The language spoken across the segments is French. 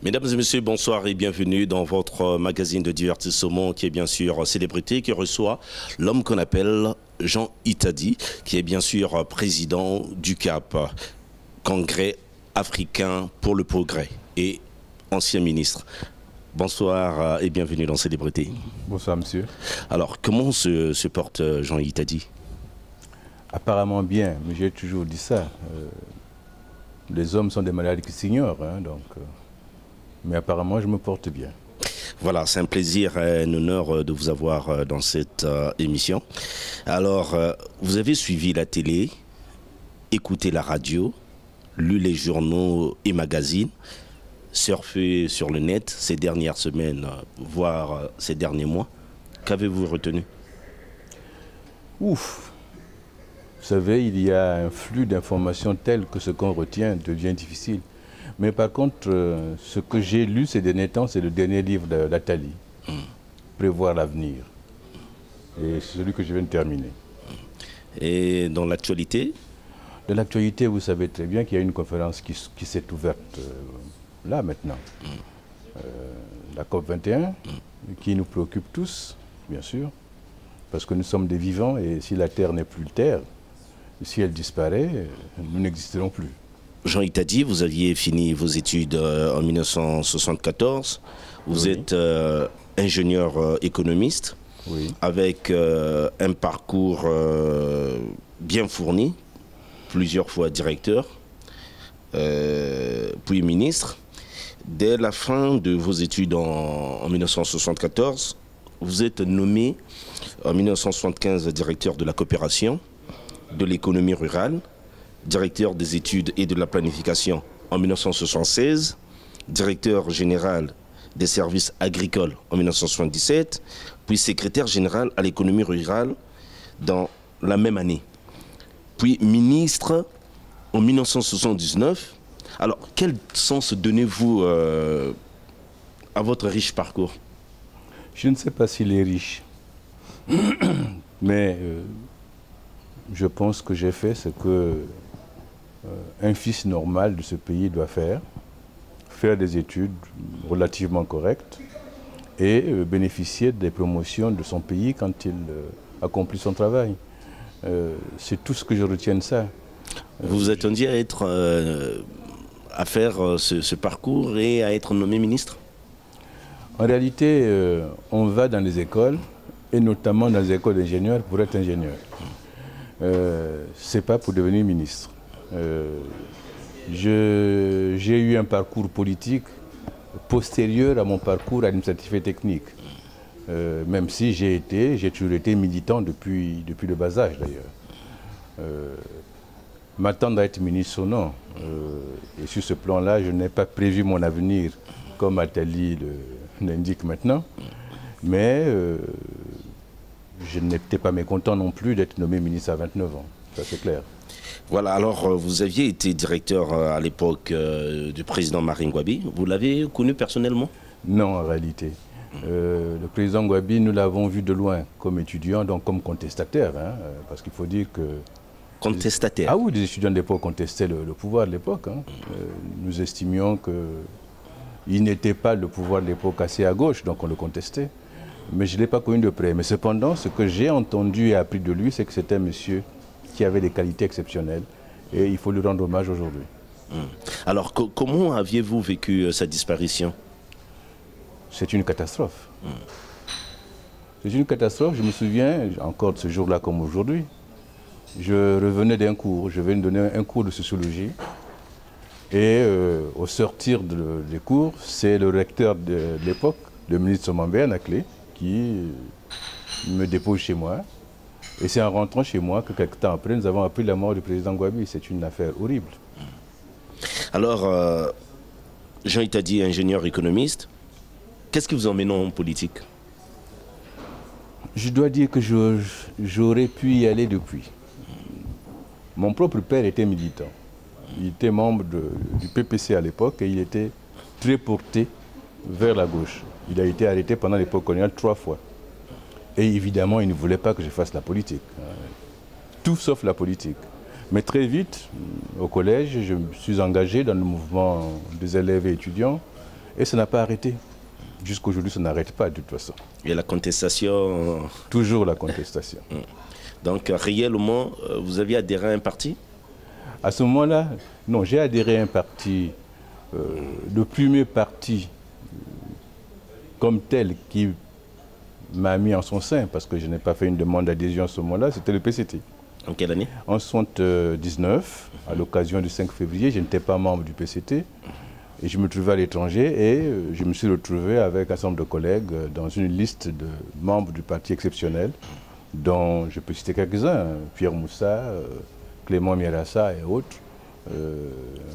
Mesdames et messieurs, bonsoir et bienvenue dans votre magazine de divertissement qui est bien sûr Célébrité, qui reçoit l'homme qu'on appelle Jean Itadi, qui est bien sûr président du CAP, Congrès africain pour le progrès, et ancien ministre. Bonsoir et bienvenue dans Célébrité. Bonsoir monsieur. Alors, comment se porte Jean Itadi? Apparemment bien, mais j'ai toujours dit ça. Les hommes sont des malades qui s'ignorent, hein, mais apparemment je me porte bien. Voilà, c'est un plaisir et un honneur de vous avoir dans cette émission. Alors, vous avez suivi la télé, écouté la radio, lu les journaux et magazines, surfé sur le net ces dernières semaines, voire ces derniers mois. Qu'avez-vous retenu? Ouf! Vous savez, il y a un flux d'informations tel que ce qu'on retient devient difficile. Mais par contre, ce que j'ai lu ces derniers temps, c'est le dernier livre d'Atali, Prévoir l'avenir. Et c'est celui que je viens de terminer. Et dans l'actualité? Dans l'actualité, vous savez très bien qu'il y a une conférence qui s'est ouverte là maintenant. La COP21, qui nous préoccupe tous, bien sûr, parce que nous sommes des vivants et si la Terre n'est plus Terre, si elle disparaît, nous n'existerons plus. Jean Itadi, vous aviez fini vos études en 1974. Vous êtes ingénieur économiste, avec un parcours bien fourni, plusieurs fois directeur, puis ministre. Dès la fin de vos études en 1974, vous êtes nommé en 1975 directeur de la coopération, de l'économie rurale, directeur des études et de la planification en 1976, directeur général des services agricoles en 1977, puis secrétaire général à l'économie rurale dans la même année, puis ministre en 1979. Alors, quel sens donnez-vous à votre riche parcours? Je ne sais pas s'il est riche, mais je pense que j'ai fait ce que un fils normal de ce pays doit faire des études relativement correctes et bénéficier des promotions de son pays quand il accomplit son travail. C'est tout ce que je retiens de ça. Vous vous attendiez à faire ce parcours et à être nommé ministre? En réalité, on va dans les écoles, et notamment dans les écoles d'ingénieurs, pour être ingénieur. C'est pas pour devenir ministre. J'ai eu un parcours politique postérieur à mon parcours administratif et technique. Même si j'ai toujours été militant depuis le bas âge d'ailleurs. M'attendre à être ministre ou non. Et sur ce plan-là, je n'ai pas prévu mon avenir comme Attali l'indique maintenant. Mais je n'étais pas mécontent non plus d'être nommé ministre à 29 ans. Ça c'est clair. Voilà, alors vous aviez été directeur à l'époque du président Marine Gouabi. Vous l'avez connu personnellement? Non, en réalité. Le président Gouabi, nous l'avons vu de loin comme étudiant, donc comme contestataire. Hein, parce qu'il faut dire que... Contestataire? Ah oui, les étudiants de l'époque contestaient le pouvoir de l'époque. Hein. Nous estimions qu'il n'était pas le pouvoir de l'époque assez à gauche, donc on le contestait. Mais je ne l'ai pas connu de près. Mais cependant, ce que j'ai entendu et appris de lui, c'est que c'était un monsieur qui avait des qualités exceptionnelles et il faut lui rendre hommage aujourd'hui. Alors, comment aviez-vous vécu sa disparition? C'est une catastrophe. C'est une catastrophe, je me souviens encore de ce jour-là comme aujourd'hui. Je revenais d'un cours, je venais de donner un cours de sociologie et au sortir des cours, c'est le recteur de l'époque, le ministre Somambé Anaclé, qui me dépose chez moi. Et c'est en rentrant chez moi que quelques temps après, nous avons appris la mort du président Gouabi. C'est une affaire horrible. Alors, Jean Itadi, ingénieur économiste, qu'est-ce qui vous emmène en politique? Je dois dire que j'aurais pu y aller depuis. Mon propre père était militant. Il était membre du PPC à l'époque et il était très porté vers la gauche. Il a été arrêté pendant l'époque coloniale 3 fois. Et évidemment, il ne voulait pas que je fasse la politique. Tout sauf la politique. Mais très vite, au collège, je me suis engagé dans le mouvement des élèves et étudiants. Et ça n'a pas arrêté. Jusqu'aujourd'hui, ça n'arrête pas de toute façon. Et la contestation... Toujours la contestation. Donc, réellement, vous aviez adhéré à un parti? À ce moment-là, non, j'ai adhéré à un parti, le premier parti comme tel qui m'a mis en son sein, parce que je n'ai pas fait une demande d'adhésion à ce moment-là, c'était le PCT. En quelle année? En 1979, à l'occasion du 5 février, je n'étais pas membre du PCT. Et je me trouvais à l'étranger et je me suis retrouvé avec un certain nombre de collègues dans une liste de membres du parti exceptionnel, dont je peux citer quelques-uns, Pierre Moussa, Clément Mierassa et autres.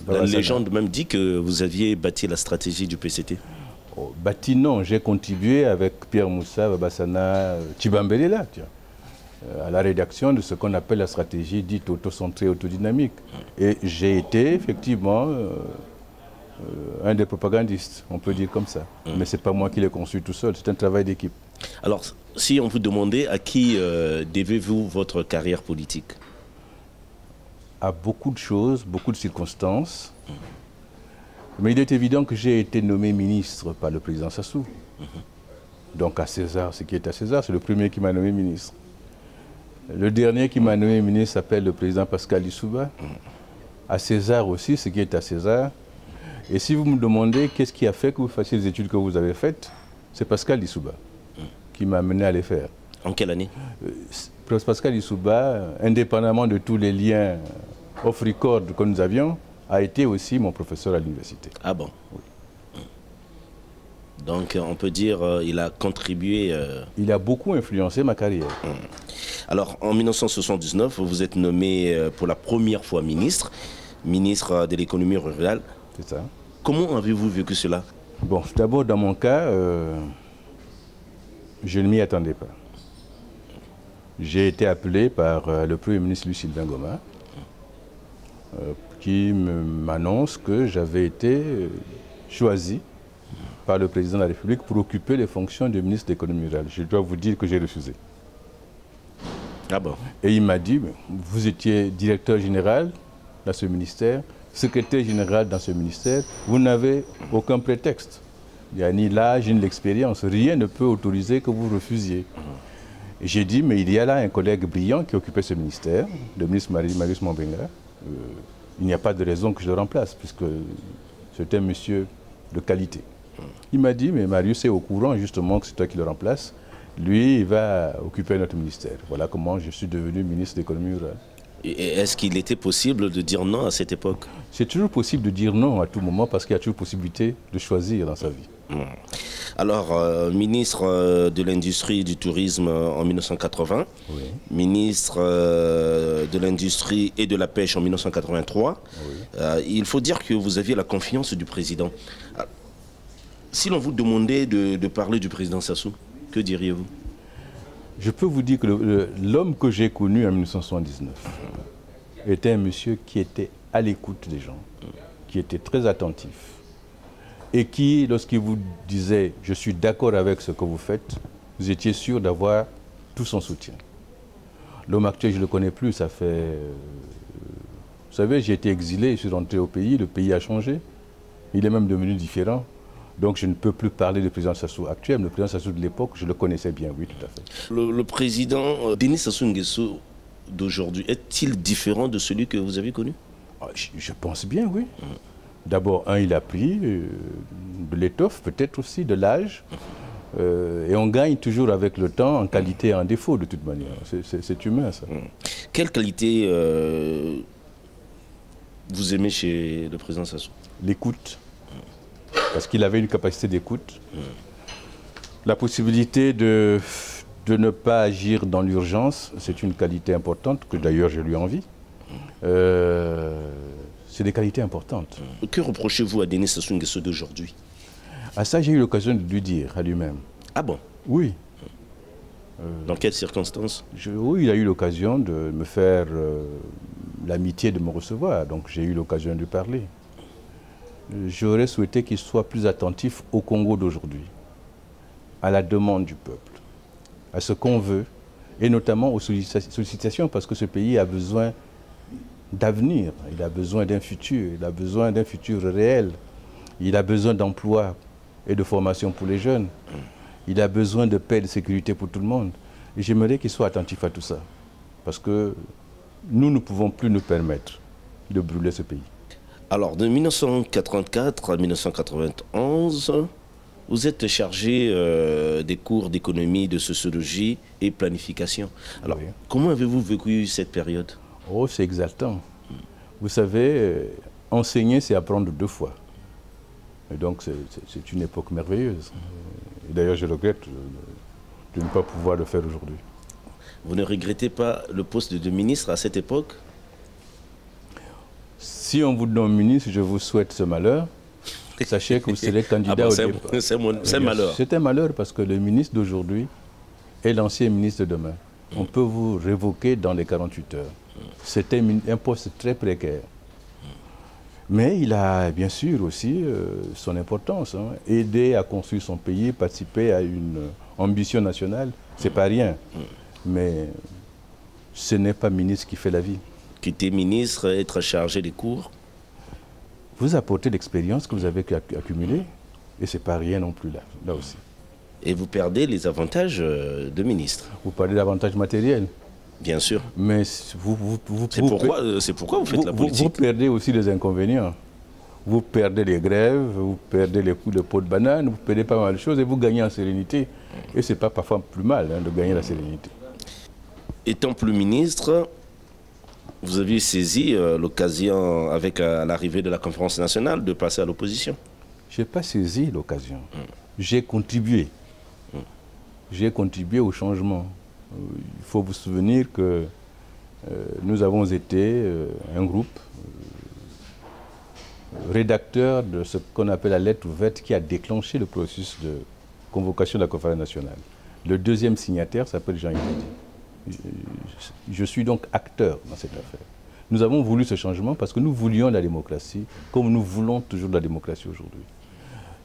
La légende même dit que vous aviez bâti la stratégie du PCT. Oh, bâti non, j'ai contribué avec Pierre Moussa, Babassana, Tchibambelela, à la rédaction de ce qu'on appelle la stratégie dite autocentrée, autodynamique. Et j'ai été effectivement un des propagandistes, on peut dire comme ça. Mais ce n'est pas moi qui l'ai conçu tout seul, c'est un travail d'équipe. Alors, si on vous demandait à qui devez-vous votre carrière politique? À beaucoup de choses, beaucoup de circonstances. Mais il est évident que j'ai été nommé ministre par le président Sassou. Donc à César, ce qui est à César, c'est le premier qui m'a nommé ministre. Le dernier qui m'a nommé ministre s'appelle le président Pascal Lissouba. À César aussi, ce qui est à César. Et si vous me demandez qu'est-ce qui a fait que vous fassiez les études que vous avez faites, c'est Pascal Lissouba qui m'a amené à les faire. En quelle année? Pascal Lissouba, indépendamment de tous les liens off-record que nous avions, a été aussi mon professeur à l'université. Ah bon? Oui. Donc on peut dire qu'il a contribué... Il a beaucoup influencé ma carrière. Alors en 1979, vous êtes nommé pour la première fois ministre de l'économie rurale. C'est ça. Comment avez-vous vécu cela? Bon, d'abord dans mon cas, je ne m'y attendais pas. J'ai été appelé par le Premier ministre Louis-Sylvain Goma, qui m'annonce que j'avais été choisi par le président de la République pour occuper les fonctions de ministre de l'économie rurale. Je dois vous dire que j'ai refusé. Ah bon? Et il m'a dit, vous étiez directeur général dans ce ministère, secrétaire général dans ce ministère, vous n'avez aucun prétexte. Il n'y a ni l'âge, ni l'expérience. Rien ne peut autoriser que vous refusiez. J'ai dit, mais il y a là un collègue brillant qui occupait ce ministère, le ministre Marius Mombenga. Il n'y a pas de raison que je le remplace, puisque c'est un monsieur de qualité. Il m'a dit, mais Marius est au courant justement que c'est toi qui le remplaces. Lui, il va occuper notre ministère. Voilà comment je suis devenu ministre de l'économie rurale. Est-ce qu'il était possible de dire non à cette époque? C'est toujours possible de dire non à tout moment parce qu'il y a toujours possibilité de choisir dans sa vie. Alors, ministre de l'Industrie et du Tourisme en 1980, oui. Ministre de l'Industrie et de la Pêche en 1983, oui. Il faut dire que vous aviez la confiance du président. Si l'on vous demandait de parler du président Sassou, que diriez-vous? Je peux vous dire que l'homme que j'ai connu en 1979 était un monsieur qui était à l'écoute des gens, qui était très attentif et qui, lorsqu'il vous disait « je suis d'accord avec ce que vous faites », vous étiez sûr d'avoir tout son soutien. L'homme actuel, je ne le connais plus, ça fait... vous savez, j'ai été exilé, je suis rentré au pays, le pays a changé, il est même devenu différent. Donc je ne peux plus parler du président Sassou actuel, mais le président Sassou de l'époque, je le connaissais bien, oui, tout à fait. Le président Denis Sassou Nguesso d'aujourd'hui, est-il différent de celui que vous avez connu? Je pense bien, oui. D'abord, il a pris de l'étoffe, peut-être aussi de l'âge, et on gagne toujours avec le temps, en qualité et en défaut, de toute manière. C'est humain, ça. Quelle qualité vous aimez chez le président Sassou? L'écoute. Parce qu'il avait une capacité d'écoute, la possibilité de ne pas agir dans l'urgence, c'est une qualité importante, que d'ailleurs je lui envie. C'est des qualités importantes. Que reprochez-vous à Denis Sassou Nguesso d'aujourd'hui? À ça, j'ai eu l'occasion de lui dire à lui-même. Ah bon? Oui. Dans quelles circonstances? Oui, il a eu l'occasion de me faire l'amitié de me recevoir, donc j'ai eu l'occasion de lui parler. J'aurais souhaité qu'il soit plus attentif au Congo d'aujourd'hui, à la demande du peuple, à ce qu'on veut, et notamment aux sollicitations, parce que ce pays a besoin d'avenir, il a besoin d'un futur, il a besoin d'un futur réel, il a besoin d'emplois et de formation pour les jeunes. Il a besoin de paix et de sécurité pour tout le monde. Et j'aimerais qu'il soit attentif à tout ça. Parce que nous ne pouvons plus nous permettre de brûler ce pays. Alors, de 1984 à 1991, vous êtes chargé des cours d'économie, de sociologie et planification. Alors, oui. Comment avez-vous vécu cette période? Oh, c'est exaltant. Vous savez, enseigner, c'est apprendre 2 fois. Et donc, c'est une époque merveilleuse. Et d'ailleurs, je regrette de ne pas pouvoir le faire aujourd'hui. Vous ne regrettez pas le poste de ministre à cette époque? Si on vous nomme ministre, je vous souhaite ce malheur. Sachez que vous serez candidat au départ. C'est malheur. C'est un malheur parce que le ministre d'aujourd'hui est l'ancien ministre de demain. On peut vous révoquer dans les 48 heures. C'était un poste très précaire. Mais il a bien sûr aussi son importance. Hein. Aider à construire son pays, participer à une ambition nationale, c'est pas rien. Mais ce n'est pas ministre qui fait la vie. Quitter ministre, être chargé des cours. Vous apportez l'expérience que vous avez accumulée et c'est pas rien non plus là aussi. Et vous perdez les avantages de ministre. Vous perdez l'avantage matériel. Bien sûr. Mais c'est pourquoi vous faites la politique. Vous perdez aussi les inconvénients. Vous perdez les grèves, vous perdez les coups de peau de banane, vous perdez pas mal de choses et vous gagnez en sérénité. Et c'est pas parfois plus mal de gagner la sérénité. Étant plus ministre, vous avez saisi l'occasion avec l'arrivée de la conférence nationale de passer à l'opposition. Je n'ai pas saisi l'occasion. J'ai contribué. J'ai contribué au changement. Il faut vous souvenir que nous avons été un groupe rédacteur de ce qu'on appelle la lettre ouverte qui a déclenché le processus de convocation de la conférence nationale. Le deuxième signataire s'appelle Jean Itadi. Je suis donc acteur dans cette affaire. Nous avons voulu ce changement parce que nous voulions la démocratie, comme nous voulons toujours la démocratie aujourd'hui.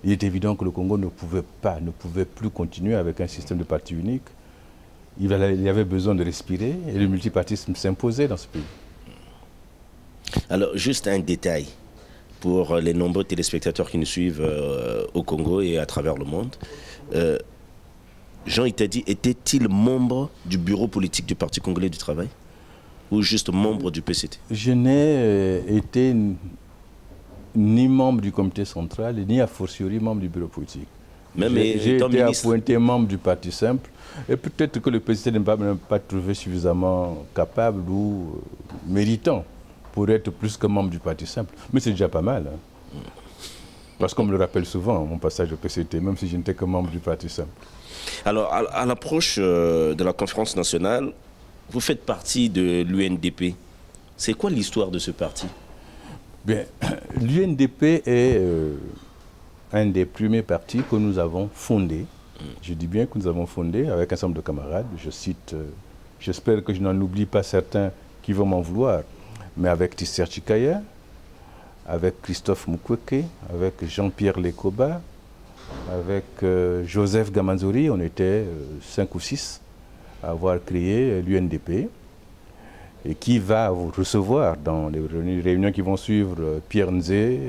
Il est évident que le Congo ne pouvait plus continuer avec un système de parti unique. Il y avait besoin de respirer et le multipartisme s'imposait dans ce pays. Alors, juste un détail pour les nombreux téléspectateurs qui nous suivent au Congo et à travers le monde. Jean Itadi était-il membre du bureau politique du Parti congolais du travail ou juste membre du PCT? Je n'ai été ni membre du comité central, ni a fortiori membre du bureau politique. J'ai été appointé membre du Parti simple et peut-être que le PCT ne m'a pas trouvé suffisamment capable ou méritant pour être plus que membre du Parti simple. Mais c'est déjà pas mal. Hein. Parce qu'on me le rappelle souvent, mon passage au PCT, même si je n'étais que membre du Parti simple. Alors, à l'approche de la conférence nationale, vous faites partie de l'UNDP. C'est quoi l'histoire de ce parti? Bien, l'UNDP est un des premiers partis que nous avons fondé. Je dis bien que nous avons fondé avec un certain nombre de camarades. Je cite, j'espère que je n'en oublie pas certains qui vont m'en vouloir, mais avec Tisser Chikaya, avec Christophe Mukwege, avec Jean-Pierre Lekoba, avec Joseph Gamanzori, on était 5 ou 6 à avoir créé l'UNDP et qui va recevoir dans les réunions qui vont suivre Pierre Nzé,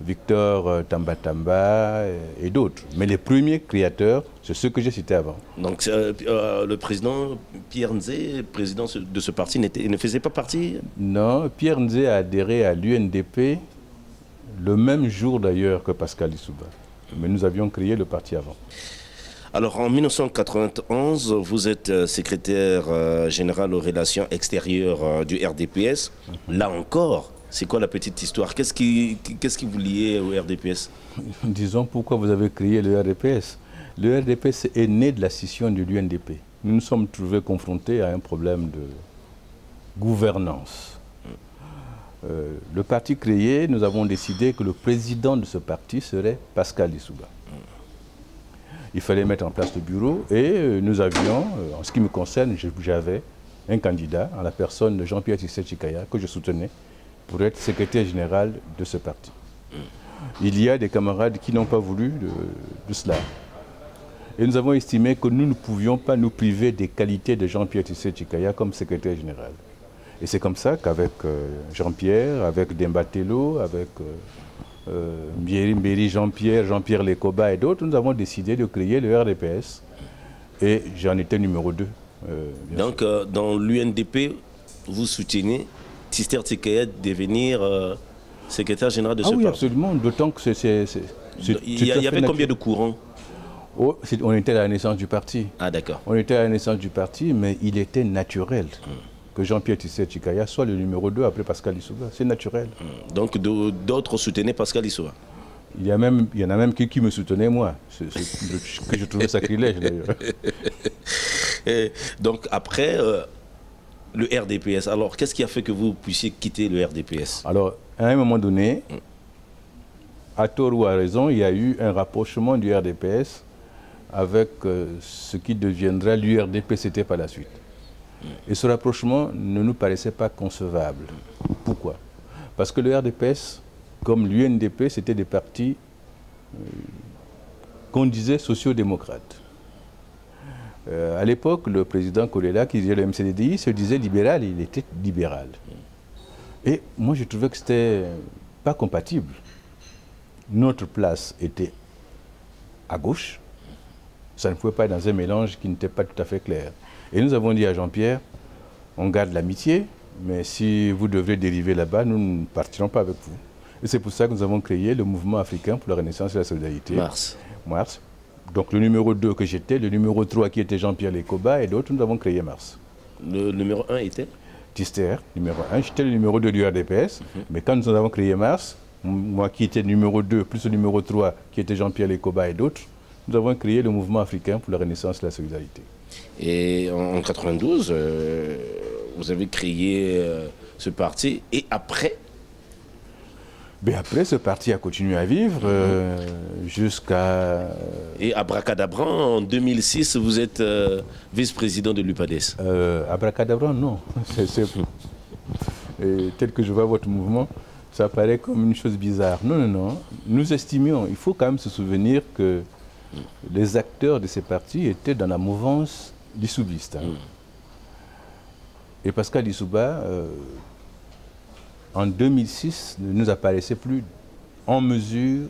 Victor Tambatamba et d'autres. Mais les premiers créateurs, c'est ceux que j'ai cités avant. Donc le président Pierre Nzé, président de ce parti, ne faisait pas partie? Non, Pierre Nzé a adhéré à l'UNDP le même jour d'ailleurs que Pascal Lissouba. Mais nous avions créé le parti avant. Alors en 1991, vous êtes secrétaire général aux relations extérieures du RDPS. Là encore, c'est quoi la petite histoire? Qu'est-ce qui vous liait au RDPS? Disons pourquoi vous avez créé le RDPS. Le RDPS est né de la scission de l'UNDP. Nous nous sommes trouvés confrontés à un problème de gouvernance. Le parti créé, nous avons décidé que le président de ce parti serait Pascal Lissouba. Il fallait mettre en place le bureau et nous avions, en ce qui me concerne, j'avais un candidat en la personne de Jean-Pierre Tisser Chikaya que je soutenais pour être secrétaire général de ce parti. Il y a des camarades qui n'ont pas voulu de cela. Et nous avons estimé que nous ne pouvions pas nous priver des qualités de Jean-Pierre Tisser Chikaya comme secrétaire général. Et c'est comme ça qu'avec Jean-Pierre, avec Demba Tello, avec Mbéry Jean-Pierre, Jean-Pierre Lekoba et d'autres, nous avons décidé de créer le RDPS. Et j'en étais numéro 2. Donc, dans l'UNDP, vous soutenez Tister Tsekaya devenir secrétaire général de ce parti? Oui, absolument. D'autant que c'est... Il y avait combien de courants? On était à la naissance du parti. Ah, d'accord. On était à la naissance du parti, mais il était naturel que Jean-Pierre Tister Tsekaya soit le numéro 2 après Pascal Lissouba. C'est naturel. Donc, d'autres soutenaient Pascal Lissouba? Il y en a même qui me soutenaient, moi, que je trouvais sacrilège d'ailleurs. Donc après, le RDPS, alors qu'est-ce qui a fait que vous puissiez quitter le RDPS? Alors, à un moment donné, à tort ou à raison, il y a eu un rapprochement du RDPS avec ce qui deviendra l'URDPCT par la suite. Et ce rapprochement ne nous paraissait pas concevable. Pourquoi? Parce que le RDPS, comme l'UNDP, c'était des partis qu'on disait sociaux-démocrates. À l'époque, le président Kolela, qui disait le MCDDI, se disait libéral, il était libéral. Et moi, je trouvais que ce n'était pas compatible. Notre place était à gauche. Ça ne pouvait pas être dans un mélange qui n'était pas tout à fait clair. Et nous avons dit à Jean-Pierre, on garde l'amitié, mais si vous devez dériver là-bas, nous ne partirons pas avec vous. Et c'est pour ça que nous avons créé le Mouvement africain pour la renaissance et la solidarité. Mars. Donc le numéro 2 que j'étais, le numéro 3 qui était Jean-Pierre Lekoba et d'autres, nous avons créé Mars. Le numéro 1 était Tister, numéro 1. J'étais le numéro 2 du RDPS. Mais quand nous avons créé Mars, moi qui étais numéro 2, plus le numéro 3 qui était Jean-Pierre Lekoba et d'autres, nous avons créé le Mouvement africain pour la renaissance et la solidarité. Et en 92, vous avez créé ce parti. Et après? Mais après, ce parti a continué à vivre jusqu'à... Et abracadabra, en 2006, vous êtes vice-président de l'UPADES. Abracadabra, non. Tel que je vois votre mouvement, ça paraît comme une chose bizarre. Non, non, non. Nous estimions, il faut quand même se souvenir que les acteurs de ces partis étaient dans la mouvance lissoubiste. Et Pascal Lissouba... en 2006, ne nous apparaissait plus en mesure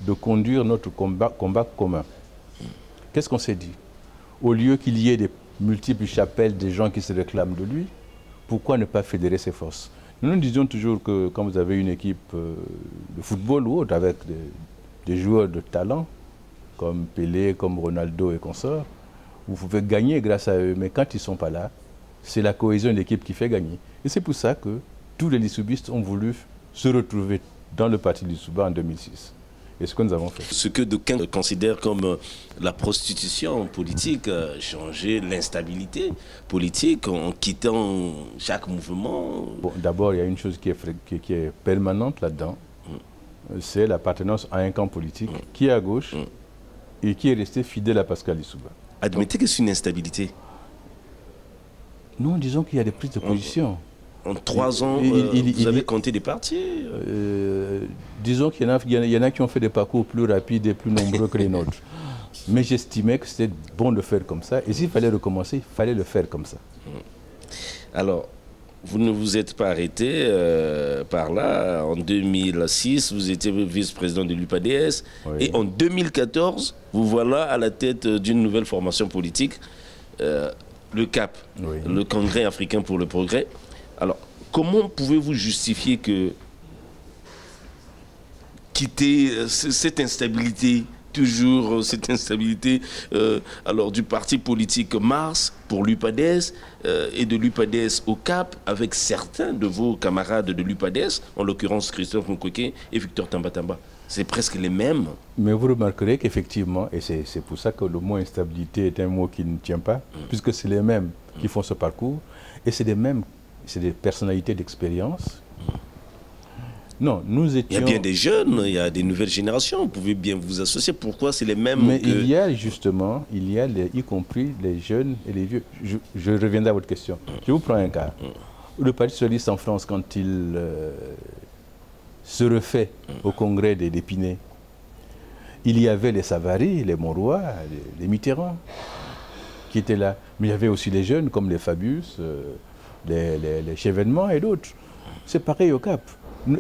de conduire notre combat commun. Qu'est-ce qu'on s'est dit? Au lieu qu'il y ait des multiples chapelles des gens qui se réclament de lui, pourquoi ne pas fédérer ses forces? Nous nous disions toujours que quand vous avez une équipe de football ou autre, avec des joueurs de talent, comme Pelé, comme Ronaldo et consorts, vous pouvez gagner grâce à eux, mais quand ils ne sont pas là, c'est la cohésion de l'équipe qui fait gagner. Et c'est pour ça que tous les lissoubistes ont voulu se retrouver dans le parti Lissouba en 2006. Et ce que nous avons fait. Ce que d'aucuns considèrent comme la prostitution politique, changer l'instabilité politique en quittant chaque mouvement. Bon, d'abord, il y a une chose qui est permanente là-dedans. C'est l'appartenance à un camp politique qui est à gauche et qui est resté fidèle à Pascal Lissouba. Admettez que c'est une instabilité. Non, disons qu'il y a des prises de position. En 3 ans, vous avez compté des partis disons qu'il y en a qui ont fait des parcours plus rapides et plus nombreux que les nôtres. Mais j'estimais que c'était bon de faire comme ça. Et s'il fallait recommencer, il fallait le faire comme ça. Alors, vous ne vous êtes pas arrêté par là. En 2006, vous étiez vice-président de l'UPADES. Oui. Et en 2014, vous voilà à la tête d'une nouvelle formation politique, le CAP, oui. Le Congrès africain pour le progrès. Alors, comment pouvez-vous justifier que quitter cette instabilité, toujours cette instabilité alors du parti politique Mars pour l'UPADES et de l'UPADES au CAP avec certains de vos camarades de l'UPADES, en l'occurrence Christophe Mukwege et Victor Tambatamba? C'est presque les mêmes. Mais vous remarquerez qu'effectivement, et c'est pour ça que le mot instabilité est un mot qui ne tient pas, puisque c'est les mêmes qui font ce parcours, et c'est les mêmes. C'est des personnalités d'expérience. Non, nous étions... Il y a bien des jeunes, il y a des nouvelles générations, vous pouvez bien vous associer. Pourquoi c'est les mêmes? Mais il y a justement, y compris les jeunes et les vieux. Je reviendrai à votre question. Je vous prends un cas. Le Parti socialiste en France, quand il se refait au congrès d'Épinay, il y avait les Savary, les Monroy, les Mitterrand qui étaient là. Mais il y avait aussi les jeunes, comme les Fabius, les Chevènement et d'autres. C'est pareil au CAP.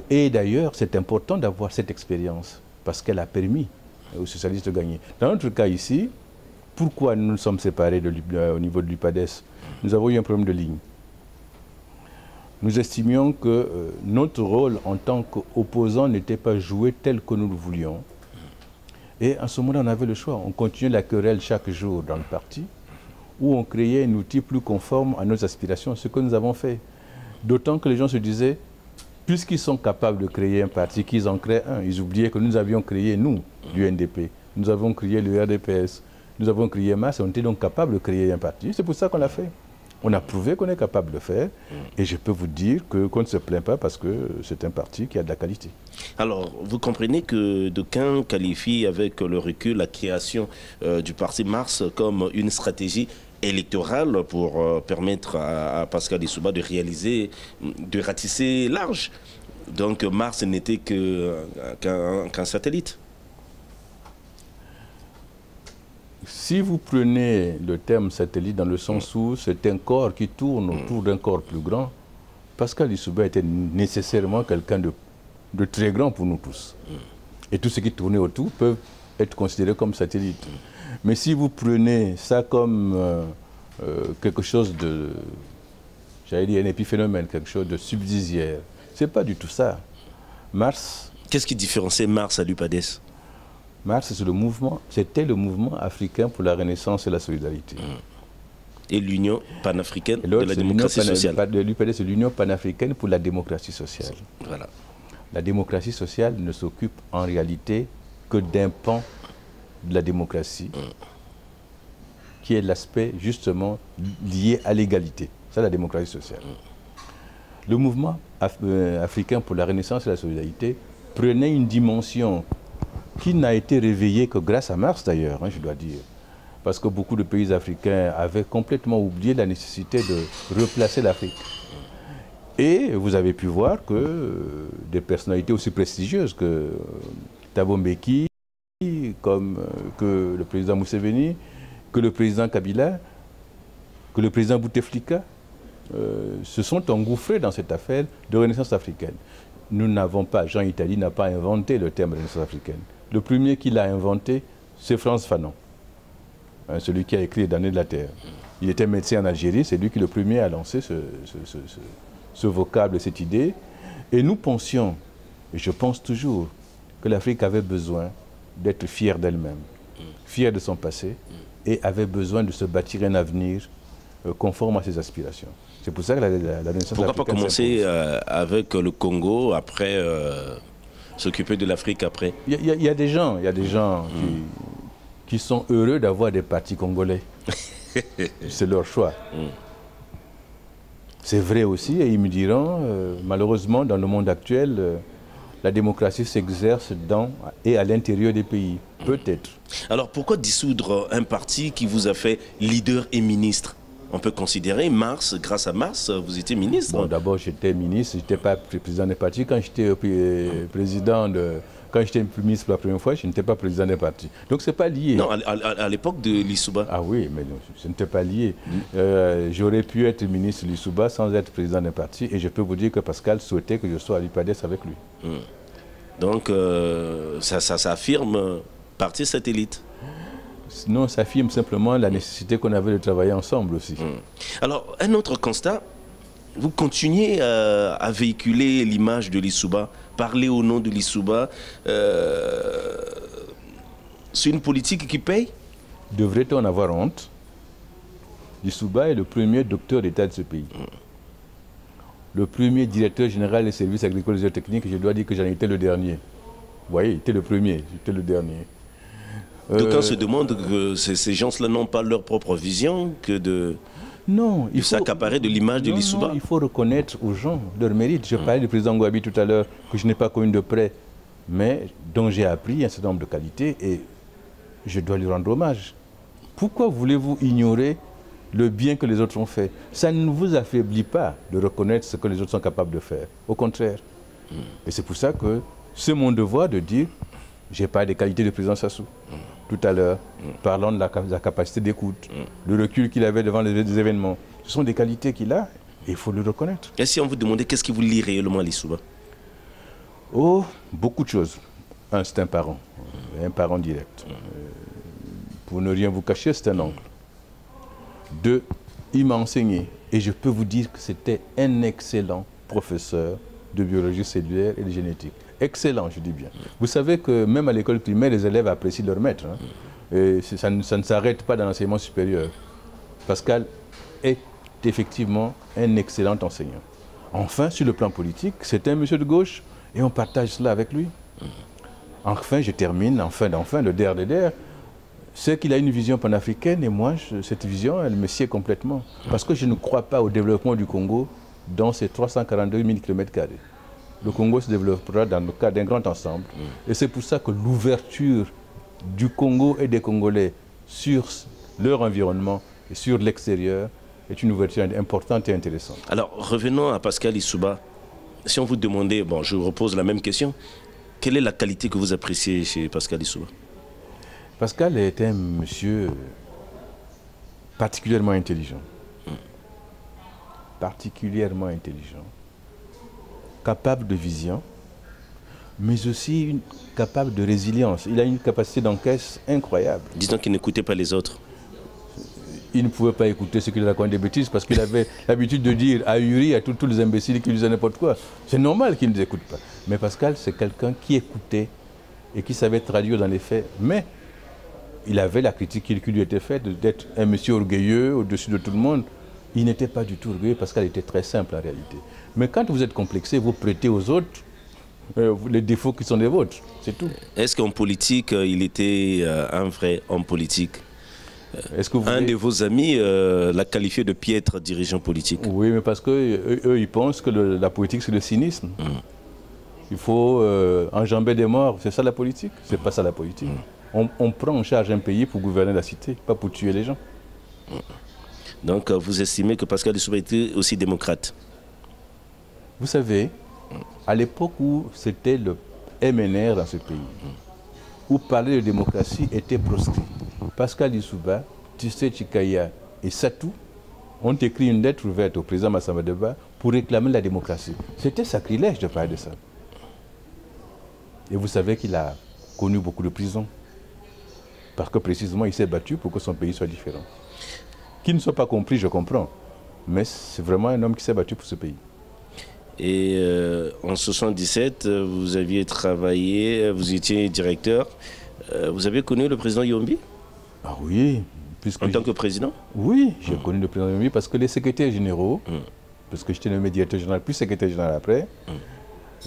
Et d'ailleurs, c'est important d'avoir cette expérience, parce qu'elle a permis aux socialistes de gagner. Dans notre cas ici, pourquoi nous nous sommes séparés au niveau de l'UPADES? Nous avons eu un problème de ligne. Nous estimions que notre rôle en tant qu'opposant n'était pas joué tel que nous le voulions. Et à ce moment-là, on avait le choix. On continuait la querelle chaque jour dans le parti, ou on créait un outil plus conforme à nos aspirations, ce que nous avons fait. D'autant que les gens se disaient, puisqu'ils sont capables de créer un parti, qu'ils en créent un. Ils oubliaient que nous avions créé, nous, l'UNDP. Nous avons créé le RDPS. Nous avons créé MAS. On était donc capables de créer un parti. C'est pour ça qu'on l'a fait. On a prouvé qu'on est capable de le faire. Et je peux vous dire qu'on ne se plaint pas parce que c'est un parti qui a de la qualité. Alors, vous comprenez que d'aucuns qualifient avec le recul la création du parti Mars comme une stratégie électorale pour permettre à Pascal Lissouba de réaliser, de ratisser large. Donc Mars n'était qu'un satellite. Si vous prenez le terme satellite dans le sens où c'est un corps qui tourne autour d'un corps plus grand, Pascal Lissouba était nécessairement quelqu'un de très grand pour nous tous. Et tout ce qui tournait autour peuvent être considérés comme satellites. Mais si vous prenez ça comme quelque chose de, j'allais dire un épiphénomène, quelque chose de subsidiaire, c'est pas du tout ça. Mars... Qu'est-ce qui différencie Mars à l'UPADES? Mars, c'était le mouvement africain pour la renaissance et la solidarité. Et l'Union panafricaine de la démocratie sociale. L'UPADES, c'est l'Union panafricaine pour la démocratie sociale. Voilà. La démocratie sociale ne s'occupe en réalité que d'un pan de la démocratie, qui est l'aspect justement lié à l'égalité. C'est la démocratie sociale. Le mouvement africain pour la renaissance et la solidarité prenait une dimension qui n'a été réveillée que grâce à Mars d'ailleurs, je dois dire. Parce que beaucoup de pays africains avaient complètement oublié la nécessité de replacer l'Afrique. Et vous avez pu voir que des personnalités aussi prestigieuses que Thabo Mbeki, comme que le président Museveni, que le président Kabila, que le président Bouteflika, se sont engouffrés dans cette affaire de renaissance africaine. Nous n'avons pas, Jean Italie n'a pas inventé le terme renaissance africaine. Le premier qui l'a inventé, c'est Frantz Fanon, celui qui a écrit Les damnés de la terre. Il était médecin en Algérie, c'est lui qui le premier a lancé ce vocable, cette idée. Et nous pensions, et je pense toujours, que l'Afrique avait besoin d'être fière d'elle-même, fière de son passé, et avait besoin de se bâtir un avenir conforme à ses aspirations. C'est pour ça que la renaissance africaine... Pourquoi pas commencer avec le Congo, après s'occuper de l'Afrique après? Il y a des gens, qui sont heureux d'avoir des partis congolais. C'est leur choix. C'est vrai aussi, et ils me diront, malheureusement, dans le monde actuel, la démocratie s'exerce dans et à l'intérieur des pays. Peut-être. Alors pourquoi dissoudre un parti qui vous a fait leader et ministre? On peut considérer Mars, grâce à Mars, vous étiez ministre. Bon, d'abord, j'étais ministre, je n'étais pas président des partis. Quand j'étais quand j'étais ministre pour la première fois, je n'étais pas président des partis. Donc, ce n'est pas lié. Non, à l'époque de Lissouba. Ah oui, mais non, ce n'était pas lié. J'aurais pu être ministre de Lissouba sans être président des partis. Et je peux vous dire que Pascal souhaitait que je sois à l'UPADES avec lui. Donc, ça affirme parti satellite. Non, ça affirme simplement la nécessité qu'on avait de travailler ensemble aussi. Alors, un autre constat, vous continuez à véhiculer l'image de Lissouba, parler au nom de Lissouba. C'est une politique qui paye? Devrait-on avoir honte? Lissouba est le premier docteur d'État de ce pays. Le premier directeur général des services agricoles et géotechniques, je dois dire que j'en étais le dernier. Vous voyez, il était le premier, j'étais le dernier. D'aucuns se demandent que ces gens-là n'ont pas leur propre vision que de s'accaparer de l'image de Lissouba. Non, il faut reconnaître aux gens leur mérite. Je parlais du président Ngouabi tout à l'heure, que je n'ai pas connu de près, mais dont j'ai appris un certain nombre de qualités et je dois lui rendre hommage. Pourquoi voulez-vous ignorer le bien que les autres ont fait? Ça ne vous affaiblit pas de reconnaître ce que les autres sont capables de faire. Au contraire. Et c'est pour ça que c'est mon devoir de dire, j'ai parlé des qualités du président Sassou tout à l'heure, parlant de la capacité d'écoute, le recul qu'il avait devant les événements. Ce sont des qualités qu'il a et il faut le reconnaître. Et si on vous demandait qu'est-ce qui vous lie réellement à Lissouba? Oh, beaucoup de choses. Un, c'est un parent direct. Pour ne rien vous cacher, c'est un oncle. Deux, il m'a enseigné. Et je peux vous dire que c'était un excellent professeur de biologie cellulaire et de génétique. Excellent, je dis bien. Vous savez que même à l'école primaire, les élèves apprécient leur maître. Hein. Et ça ne s'arrête pas dans l'enseignement supérieur. Pascal est effectivement un excellent enseignant. Enfin, sur le plan politique, c'est un monsieur de gauche et on partage cela avec lui. Enfin, je termine, enfin, le der de der, c'est qu'il a une vision panafricaine et moi, cette vision, elle me sied complètement. Parce que je ne crois pas au développement du Congo dans ces 342 000 km². Le Congo se développera dans le cadre d'un grand ensemble. Et c'est pour ça que l'ouverture du Congo et des Congolais sur leur environnement et sur l'extérieur est une ouverture importante et intéressante. Alors, revenons à Pascal Lissouba. Si on vous demandait, bon, je vous repose la même question, quelle est la qualité que vous appréciez chez Pascal Lissouba? Pascal est un monsieur particulièrement intelligent. Particulièrement intelligent. Capable de vision, mais aussi capable de résilience. Il a une capacité d'encaisse incroyable. Disons qu'il n'écoutait pas les autres. Il ne pouvait pas écouter ceux qui lui racontaient des bêtises parce qu'il avait l'habitude de dire ahuri à tous les imbéciles qui lui disaient n'importe quoi. C'est normal qu'il ne les écoute pas. Mais Pascal, c'est quelqu'un qui écoutait et qui savait traduire dans les faits. Mais il avait la critique qui lui était faite d'être un monsieur orgueilleux au-dessus de tout le monde. Il n'était pas du tout orgueilleux. Pascal était très simple en réalité. Mais quand vous êtes complexé, vous prêtez aux autres les défauts qui sont les vôtres. C'est tout. Est-ce qu'en politique, il était un vrai homme politique? Un de vos amis l'a qualifié de piètre dirigeant politique. Oui, mais parce qu'eux, ils pensent que la politique, c'est le cynisme. Il faut enjamber des morts. C'est ça la politique? C'est pas ça la politique. On prend en charge un pays pour gouverner la cité, pas pour tuer les gens. Donc, vous estimez que Pascal Lissouba était aussi démocrate? Vous savez, à l'époque où c'était le MNR dans ce pays, où parler de démocratie était proscrit, Pascal Lissouba, Tissé Chikaya et Satou ont écrit une lettre ouverte au président Massamba Deba pour réclamer la démocratie. C'était sacrilège de parler de ça. Et vous savez qu'il a connu beaucoup de prisons. Parce que précisément, il s'est battu pour que son pays soit différent. Qui ne soit pas compris, je comprends. Mais c'est vraiment un homme qui s'est battu pour ce pays. Et en 1977, vous aviez travaillé, vous étiez directeur. Vous avez connu le président Yombi? Ah oui. En tant que président? Oui, j'ai connu le président Yombi parce que les secrétaires généraux, parce que j'étais nommé directeur général, puis secrétaire général après,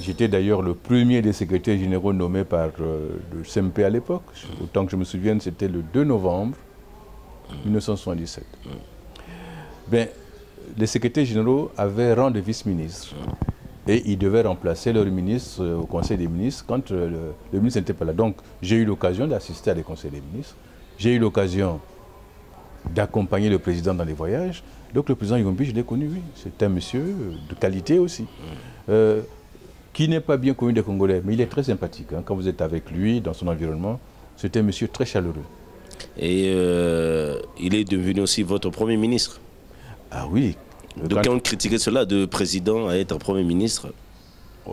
j'étais d'ailleurs le premier des secrétaires généraux nommés par le CMP à l'époque. Autant que je me souvienne, c'était le 2 novembre 1977. Ben, les secrétaires généraux avaient rang de vice-ministre. Et ils devaient remplacer leur ministre au Conseil des ministres quand le ministre n'était pas là. Donc, j'ai eu l'occasion d'assister à des conseils des ministres. J'ai eu l'occasion d'accompagner le président dans les voyages. Donc, le président Yombi, je l'ai connu, oui. C'est un monsieur de qualité aussi. Qui n'est pas bien connu des Congolais, mais il est très sympathique. Hein. Quand vous êtes avec lui, dans son environnement, c'est un monsieur très chaleureux. Et il est devenu aussi votre Premier ministre. Ah oui. Donc quand on critiquait cela, de président à être Premier ministre.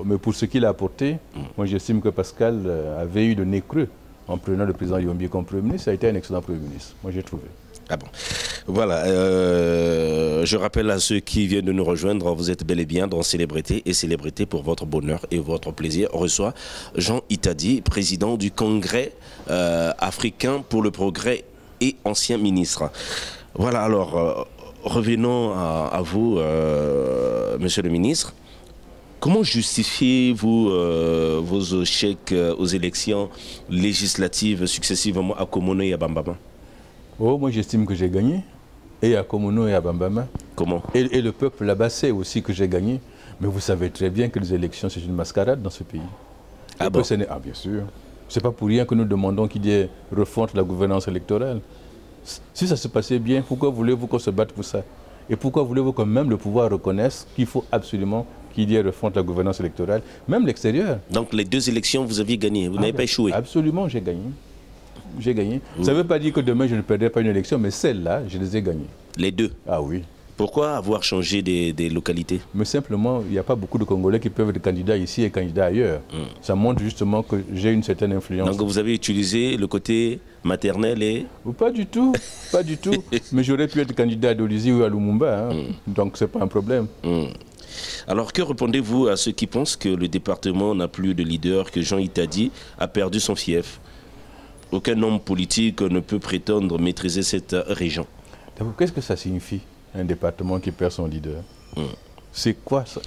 Mais pour ce qu'il a apporté, moi j'estime que Pascal avait eu le nez creux en prenant le président Yombi comme Premier ministre. Ça a été un excellent Premier ministre, moi j'ai trouvé. Ah bon. Voilà, je rappelle à ceux qui viennent de nous rejoindre, vous êtes bel et bien dans Célébrité, et Célébrité pour votre bonheur et votre plaisir reçoit Jean Itadi, président du Congrès africain pour le progrès et ancien ministre. Voilà, alors revenons à vous, monsieur le ministre. Comment justifiez-vous vos échecs aux élections législatives successivement à Komono et à Bambama? Oh, moi j'estime que j'ai gagné, et à Komono et à Bambama. Comment? Et le peuple là-bas sait aussi que j'ai gagné. Mais vous savez très bien que les élections, c'est une mascarade dans ce pays. Ah bon? Ah bien sûr. C'est pas pour rien que nous demandons qu'il y ait refonte de la gouvernance électorale. Si ça se passait bien, pourquoi voulez-vous qu'on se batte pour ça? Et pourquoi voulez-vous que même le pouvoir reconnaisse qu'il faut absolument qu'il y ait refonte de la gouvernance électorale, même l'extérieur? Donc les deux élections, vous aviez gagné, vous n'avez pas échoué? Absolument, j'ai gagné. J'ai gagné. Ça ne veut pas dire que demain je ne perdrai pas une élection, mais celles-là, je les ai gagnées. Les deux? Ah oui. Pourquoi avoir changé des localités? Mais simplement, il n'y a pas beaucoup de Congolais qui peuvent être candidats ici et candidats ailleurs. Ça montre justement que j'ai une certaine influence. Donc vous avez utilisé le côté maternel et... Ou pas du tout, pas du tout. Mais j'aurais pu être candidat à Dolisie ou à Lumumba, hein. Donc c'est pas un problème. Alors que répondez-vous à ceux qui pensent que le département n'a plus de leader, que Jean Itadi a perdu son fief? Aucun homme politique ne peut prétendre maîtriser cette région. Qu'est-ce que ça signifie, un département qui perd son leader? C'est quoi ça?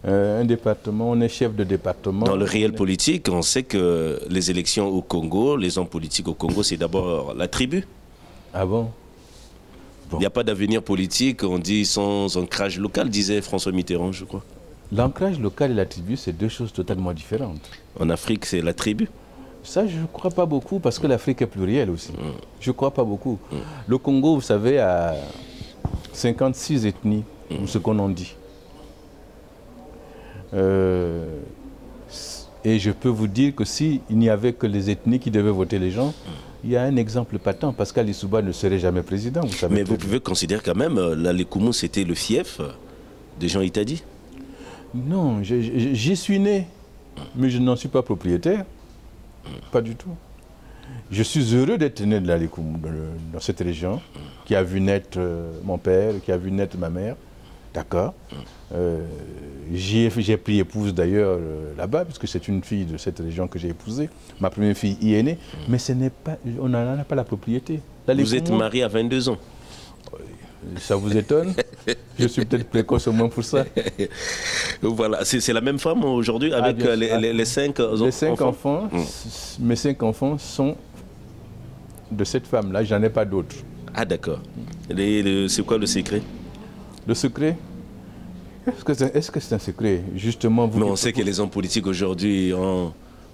Un département, on est chef de département. Dans le réel politique, on sait que les élections au Congo, les hommes politiques au Congo, c'est d'abord la tribu. Ah bon? Il n'y a pas d'avenir politique, on dit, sans ancrage local, disait François Mitterrand, je crois. L'ancrage local et la tribu, c'est deux choses totalement différentes. En Afrique, c'est la tribu. Ça, je ne crois pas beaucoup, parce que l'Afrique est plurielle aussi. Je ne crois pas beaucoup. Le Congo, vous savez, a 56 ethnies, ce qu'on en dit. Et je peux vous dire que s'il n'y avait que les ethnies qui devaient voter les gens, il y a un exemple patent. Pascal Lissouba ne serait jamais président. Vous savez. Mais vous pouvez considérer quand même, l'Alekoumou, c'était le fief de Jean Itadi? Non, j'y suis né, mais je n'en suis pas propriétaire. Pas du tout. Je suis heureux d'être né de l'Alekoumou, dans cette région, qui a vu naître mon père, qui a vu naître ma mère. D'accord. J'ai pris épouse d'ailleurs là-bas, puisque c'est une fille de cette région que j'ai épousée. Ma première fille y est née, mais ce n'est pas, on n'en a pas la propriété. Vous êtes marié à 22 ans? Ça vous étonne? Je suis peut-être précoce au moins pour ça. Voilà, c'est la même femme aujourd'hui avec les 5 enfants? Les 5 enfants, mes 5 enfants sont de cette femme-là, j'en ai pas d'autres. Ah d'accord. C'est quoi le secret? Le secret? Est-ce que c'est un secret? Justement, vous... Mais on sait que les hommes politiques aujourd'hui ont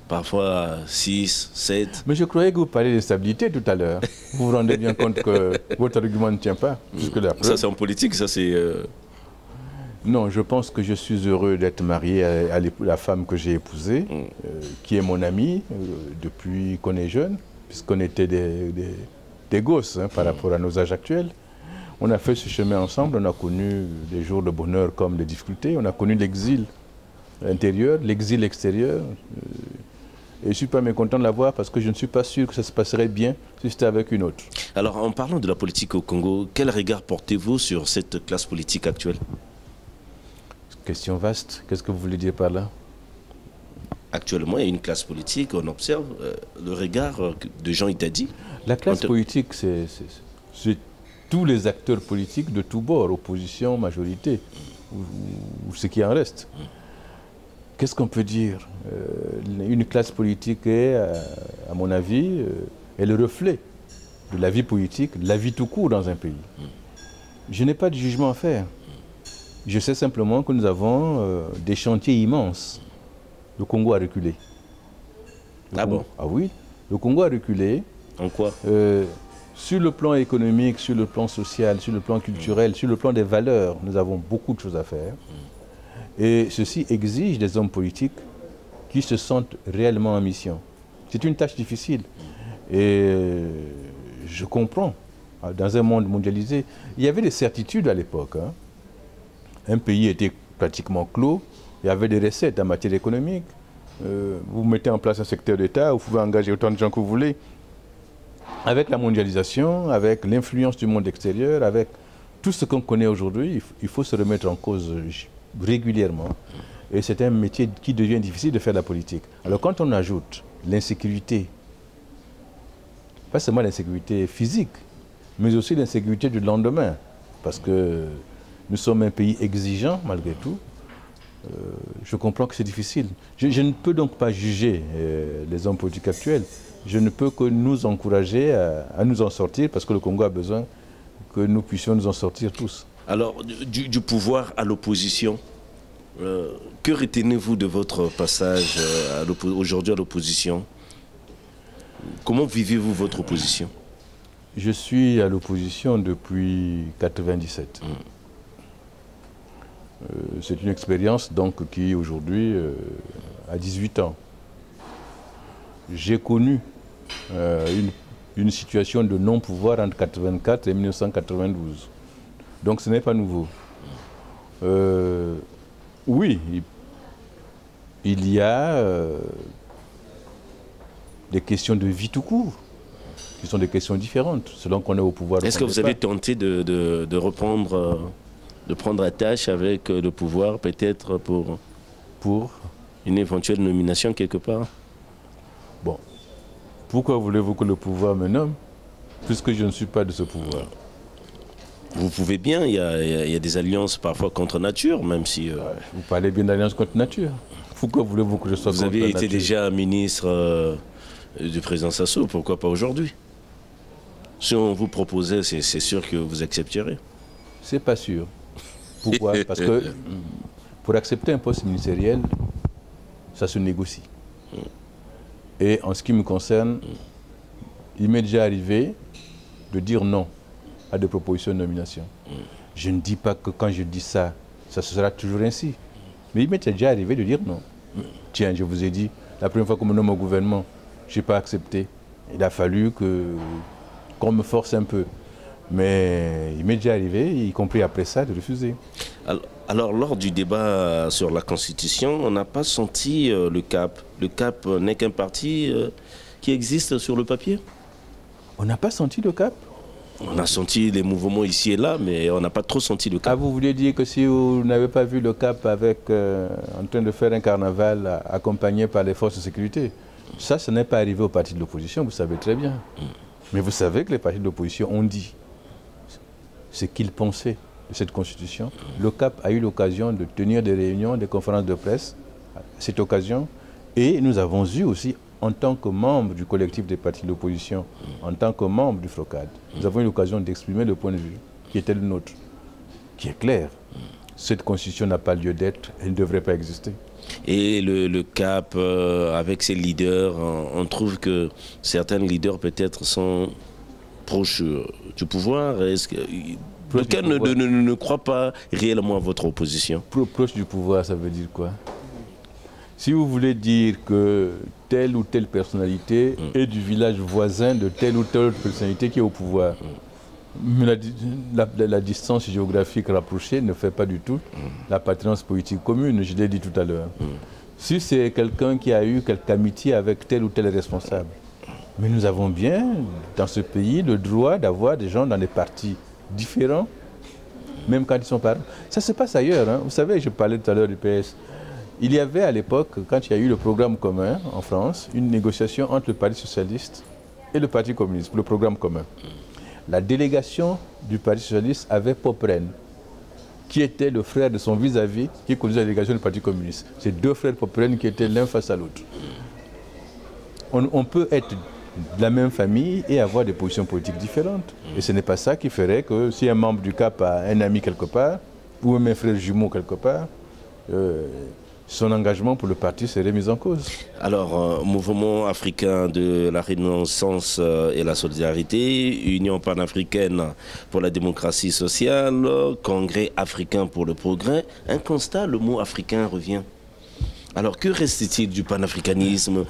parfois 6, 7... Mais je croyais que vous parliez de stabilité tout à l'heure. Vous vous rendez bien compte que votre argument ne tient pas jusque-là. Ça c'est en politique, ça c'est... Non, je pense que je suis heureux d'être marié à la femme que j'ai épousée, qui est mon amie depuis qu'on est jeune, puisqu'on était des gosses par rapport à nos âges actuels. On a fait ce chemin ensemble, on a connu des jours de bonheur comme des difficultés, on a connu l'exil intérieur, l'exil extérieur. Et je ne suis pas mécontent de la voir parce que je ne suis pas sûr que ça se passerait bien si c'était avec une autre. Alors en parlant de la politique au Congo, quel regard portez-vous sur cette classe politique actuelle? Question vaste, qu'est-ce que vous voulez dire par là? Actuellement, il y a une classe politique, on observe le regard de Jean Itadi. La classe politique, c'est tous les acteurs politiques de tous bords, opposition, majorité, ou ce qui en reste. Qu'est-ce qu'on peut dire? Une classe politique est, à mon avis, est le reflet de la vie politique, de la vie tout court dans un pays. Je n'ai pas de jugement à faire. Je sais simplement que nous avons des chantiers immenses. Le Congo a reculé. Bon? Ah oui, le Congo a reculé. En quoi? Sur le plan économique, sur le plan social, sur le plan culturel, sur le plan des valeurs, nous avons beaucoup de choses à faire. Et ceci exige des hommes politiques qui se sentent réellement en mission. C'est une tâche difficile. Et je comprends, dans un monde mondialisé, il y avait des certitudes à l'époque. Un pays était pratiquement clos, il y avait des recettes en matière économique. Vous mettez en place un secteur d'État, vous pouvez engager autant de gens que vous voulez. Avec la mondialisation, avec l'influence du monde extérieur, avec tout ce qu'on connaît aujourd'hui, il faut se remettre en cause régulièrement. Et c'est un métier qui devient difficile de faire de la politique. Alors quand on ajoute l'insécurité, pas seulement l'insécurité physique, mais aussi l'insécurité du lendemain, parce que nous sommes un pays exigeant malgré tout, je comprends que c'est difficile. Je ne peux donc pas juger les hommes politiques actuels. Je ne peux que nous encourager à nous en sortir, parce que le Congo a besoin que nous puissions nous en sortir tous. Alors, du pouvoir à l'opposition, que retenez-vous de votre passage aujourd'hui à l'opposition? Comment vivez-vous votre opposition? Je suis à l'opposition depuis 1997. C'est une expérience donc qui aujourd'hui a 18 ans. J'ai connu une situation de non-pouvoir entre 1984 et 1992. Donc ce n'est pas nouveau. Oui, il y a des questions de vie tout court, qui sont des questions différentes, selon qu'on est au pouvoir. Est-ce que vous avez tenté de reprendre, de prendre attache avec le pouvoir, peut-être pour une éventuelle nomination quelque part? Bon, pourquoi voulez-vous que le pouvoir me nomme, puisque je ne suis pas de ce pouvoir? Vous pouvez bien, il y a des alliances parfois contre nature, même si... Vous parlez bien d'alliance contre nature. Pourquoi voulez-vous que je sois contre nature? Vous avez été déjà ministre du président Sassou, pourquoi pas aujourd'hui? Si on vous proposait, c'est sûr que vous accepterez. C'est pas sûr. Pourquoi? Parce que pour accepter un poste ministériel, ça se négocie. Et en ce qui me concerne, il m'est déjà arrivé de dire non à des propositions de nomination. Je ne dis pas que quand je dis ça, ça sera toujours ainsi. Mais il m'est déjà arrivé de dire non. Tiens, je vous ai dit, la première fois qu'on me nomme au gouvernement, je n'ai pas accepté. Il a fallu qu'on me force un peu. Mais il m'est déjà arrivé, y compris après ça, de refuser. Alors, lors du débat sur la Constitution, on n'a pas senti le CAP. Le CAP n'est qu'un parti qui existe sur le papier. On n'a pas senti le CAP? On a senti les mouvements ici et là, mais on n'a pas trop senti le CAP. Ah, vous vouliez dire que si vous n'avez pas vu le CAP en train de faire un carnaval accompagné par les forces de sécurité, ça, ce n'est pas arrivé aux partis de l'opposition, vous savez très bien. Mais vous savez que les partis de l'opposition ont dit ce qu'ils pensaient de cette Constitution. Le CAP a eu l'occasion de tenir des réunions, des conférences de presse à cette occasion. Et nous avons eu aussi, en tant que membre du collectif des partis de l'opposition, en tant que membre du FROCAD, nous avons eu l'occasion d'exprimer le point de vue qui était le nôtre, qui est clair. Cette Constitution n'a pas lieu d'être, elle ne devrait pas exister. Et le CAP, avec ses leaders, on trouve que certains leaders peut-être sont proches du pouvoir. Lequel ne croit pas réellement à votre opposition? Proche du pouvoir, ça veut dire quoi? Si vous voulez dire que telle ou telle personnalité est du village voisin de telle ou telle autre personnalité qui est au pouvoir, mais la distance géographique rapprochée ne fait pas du tout l'appartenance politique commune, je l'ai dit tout à l'heure. Si c'est quelqu'un qui a eu quelque amitié avec tel ou tel responsable, mais nous avons bien, dans ce pays, le droit d'avoir des gens dans des partis différents, même quand ils sont parents. Ça se passe ailleurs, hein. Vous savez, je parlais tout à l'heure du PS. Il y avait à l'époque, quand il y a eu le programme commun en France, une négociation entre le Parti socialiste et le Parti communiste, le programme commun. La délégation du Parti socialiste avait Popren, qui était le frère de son vis-à-vis, qui conduisait la délégation du Parti communiste. C'est deux frères Popren qui étaient l'un face à l'autre. On peut être de la même famille et avoir des positions politiques différentes. Et ce n'est pas ça qui ferait que si un membre du CAP a un ami quelque part, ou même un frère jumeau quelque part, son engagement pour le parti serait mis en cause. Alors, mouvement africain de la Renaissance et la solidarité, Union panafricaine pour la démocratie sociale, Congrès africain pour le progrès, un constat, le mot africain revient. Alors, que reste-t-il du panafricanisme?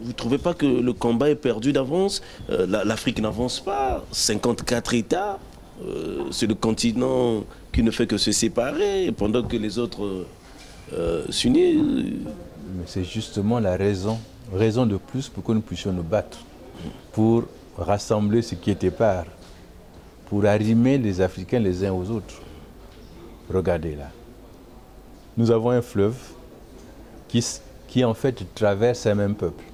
Vous ne trouvez pas que le combat est perdu d'avance? L'Afrique n'avance pas, 54 États, c'est le continent qui ne fait que se séparer, pendant que les autres s'unissent. Mais c'est justement la raison de plus pour que nous puissions nous battre, pour rassembler ce qui est épars, pour arrimer les Africains les uns aux autres. Regardez là, nous avons un fleuve qui en fait traverse un même peuple.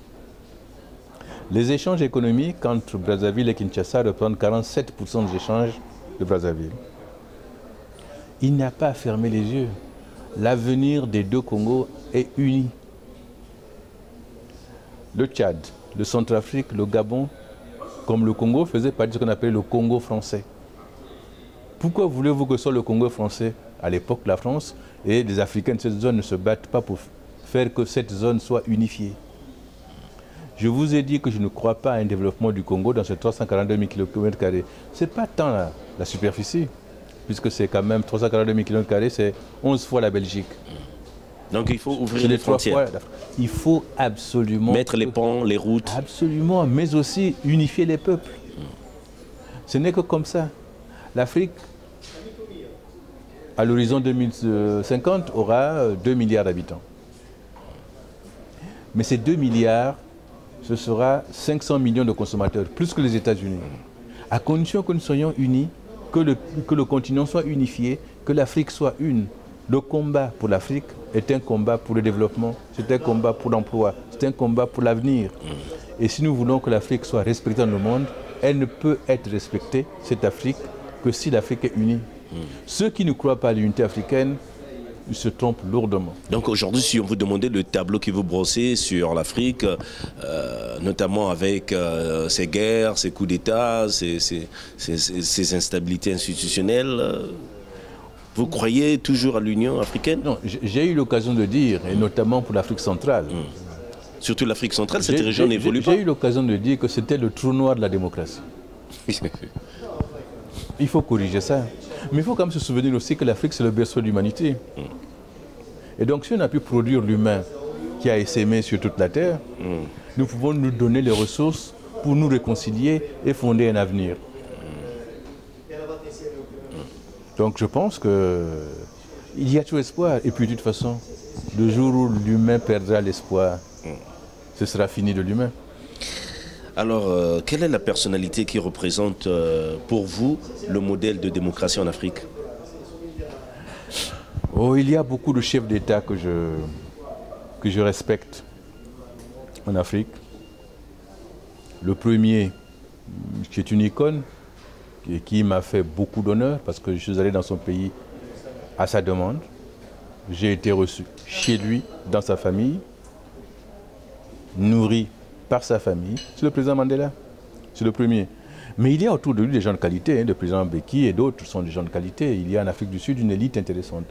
Les échanges économiques entre Brazzaville et Kinshasa reprennent 47% des échanges de Brazzaville. Il n'y a pas à fermer les yeux. L'avenir des deux Congos est uni. Le Tchad, le Centrafrique, le Gabon, comme le Congo, faisaient partie de ce qu'on appelait le Congo français. Pourquoi voulez-vous que ce soit le Congo français? À l'époque, la France et les Africains de cette zone ne se battent pas pour faire que cette zone soit unifiée. Je vous ai dit que je ne crois pas à un développement du Congo dans ces 342 000 km². Ce n'est pas tant la superficie, puisque c'est quand même 342 000 km², c'est 11 fois la Belgique. Donc il faut ouvrir les frontières. Il faut absolument... mettre les ponts, les routes. Absolument, mais aussi unifier les peuples. Ce n'est que comme ça. L'Afrique à l'horizon 2050, aura 2 milliards d'habitants. Mais ces 2 milliards, ce sera 500 millions de consommateurs, plus que les États-Unis. À condition que nous soyons unis, que le continent soit unifié, que l'Afrique soit une. Le combat pour l'Afrique est un combat pour le développement, c'est un combat pour l'emploi, c'est un combat pour l'avenir. Et si nous voulons que l'Afrique soit respectée dans le monde, elle ne peut être respectée, cette Afrique, que si l'Afrique est unie. Ceux qui ne croient pas à l'unité africaine, ils se trompent lourdement. Donc aujourd'hui, si on vous demandait le tableau que vous brossez sur l'Afrique, notamment avec ces guerres, ces coups d'État, ces instabilités institutionnelles, vous croyez toujours à l'Union africaine? Non, j'ai eu l'occasion de dire, et notamment pour l'Afrique centrale. Surtout l'Afrique centrale, cette région n'évolue pas. J'ai eu l'occasion de dire que c'était le trou noir de la démocratie. Il faut corriger ça. Mais il faut quand même se souvenir aussi que l'Afrique, c'est le berceau de l'humanité. Et donc, si on a pu produire l'humain qui a essaimé sur toute la Terre, nous pouvons nous donner les ressources pour nous réconcilier et fonder un avenir. Donc, je pense qu'il y a tout espoir. Et puis, de toute façon, le jour où l'humain perdra l'espoir, ce sera fini de l'humain. Alors, quelle est la personnalité qui représente pour vous le modèle de démocratie en Afrique? Oh, il y a beaucoup de chefs d'État que je respecte en Afrique. Le premier, qui est une icône, et qui m'a fait beaucoup d'honneur parce que je suis allé dans son pays à sa demande. J'ai été reçu chez lui, dans sa famille, nourri par sa famille. C'est le président Mandela, c'est le premier. Mais il y a autour de lui des gens de qualité, le président Mbeki et d'autres sont des gens de qualité. Il y a en Afrique du Sud une élite intéressante.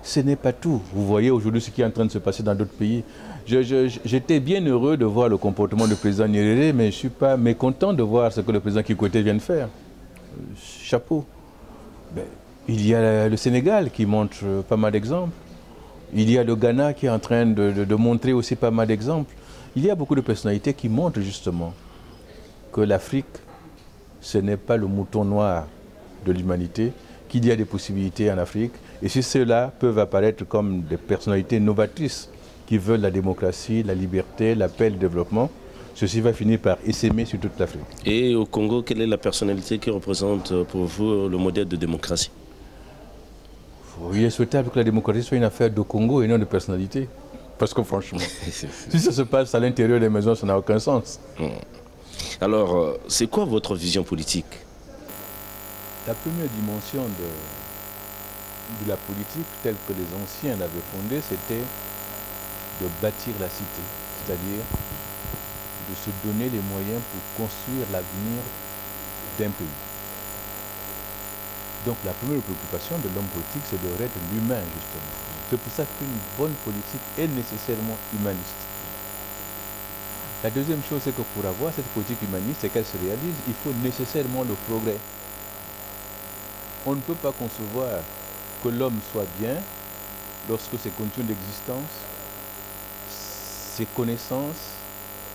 Ce n'est pas tout. Vous voyez aujourd'hui ce qui est en train de se passer dans d'autres pays. J'étais bien heureux de voir le comportement du président Nyerere, mais je ne suis pas mécontent de voir ce que le président Kikwete vient de faire. Chapeau. Ben, il y a le Sénégal qui montre pas mal d'exemples. Il y a le Ghana qui est en train de montrer aussi pas mal d'exemples. Il y a beaucoup de personnalités qui montrent justement que l'Afrique, ce n'est pas le mouton noir de l'humanité, qu'il y a des possibilités en Afrique. Et si ceux-là peuvent apparaître comme des personnalités novatrices qui veulent la démocratie, la liberté, la paix, le développement, ceci va finir par essaimer sur toute l'Afrique. Et au Congo, quelle est la personnalité qui représente pour vous le modèle de démocratie? Il est souhaitable que la démocratie soit une affaire de Congo et non de personnalité. Parce que franchement, si ça se passe à l'intérieur des maisons, ça n'a aucun sens. Alors, c'est quoi votre vision politique? La première dimension de la politique, telle que les anciens l'avaient fondée, c'était de bâtir la cité, c'est-à-dire de se donner les moyens pour construire l'avenir d'un pays. Donc la première préoccupation de l'homme politique, c'est de être l'humain, justement. C'est pour ça qu'une bonne politique est nécessairement humaniste. La deuxième chose, c'est que pour avoir cette politique humaniste et qu'elle se réalise, il faut nécessairement le progrès. On ne peut pas concevoir que l'homme soit bien lorsque ses conditions d'existence, ses connaissances,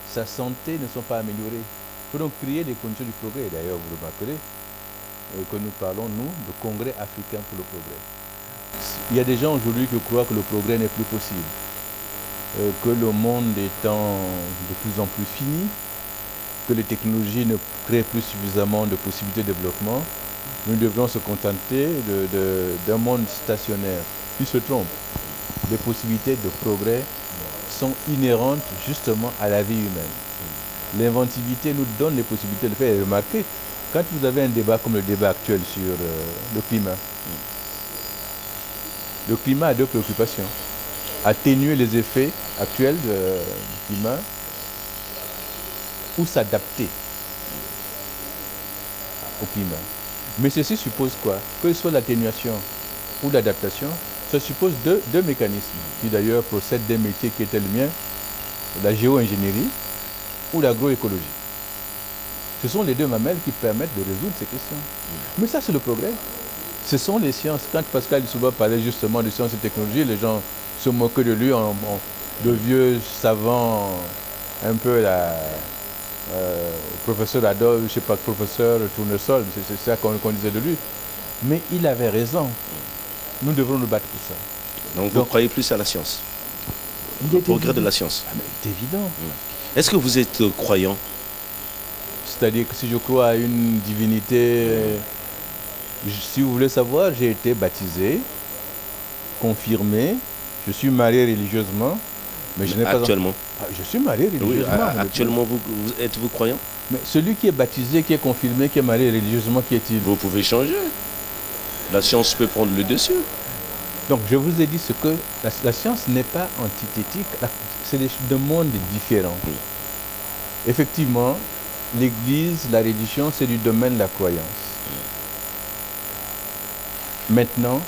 sa santé ne sont pas améliorées. Il faut donc créer des conditions du progrès. D'ailleurs, vous remarquerez que nous parlons, nous, de congrès africain pour le progrès. Il y a des gens aujourd'hui qui croient que le progrès n'est plus possible, que le monde étant de plus en plus fini, que les technologies ne créent plus suffisamment de possibilités de développement, nous devrons se contenter d'un monde stationnaire. Ils se trompent. Les possibilités de progrès sont inhérentes justement à la vie humaine. L'inventivité nous donne les possibilités de faire. Et remarquez, quand vous avez un débat comme le débat actuel sur le climat a deux préoccupations. Atténuer les effets actuels du climat ou s'adapter au climat. Mais ceci suppose quoi? Que ce soit l'atténuation ou l'adaptation, ça suppose deux mécanismes qui d'ailleurs procèdent d'un métier qui était le mien, la géo-ingénierie ou l'agroécologie. Ce sont les deux mamelles qui permettent de résoudre ces questions. Mais ça, c'est le progrès. Ce sont les sciences. Quand Pascal Lissouba parlait justement de sciences et technologies, les gens se moquaient de lui de vieux savants, un peu professeur Adolphe, je ne sais pas, professeur Tournesol, c'est ça qu'on disait de lui. Mais il avait raison. Nous devrons nous battre pour ça. Donc vous croyez plus à la science, au progrès de la science. Ah, mais c'est évident. Est-ce que vous êtes croyant? C'est-à-dire que si je crois à une divinité, si vous voulez savoir, j'ai été baptisé, confirmé, je suis marié religieusement, mais je n'ai pas... Actuellement? Je suis marié religieusement. Oui, actuellement, êtes-vous croyant? Mais celui qui est baptisé, qui est confirmé, qui est marié religieusement, qui est-il? Vous pouvez changer. La science peut prendre le dessus. Donc je vous ai dit ce que la science n'est pas antithétique, c'est des mondes différents. Oui. Effectivement, l'Église, la religion, c'est du domaine de la croyance. Maintenant,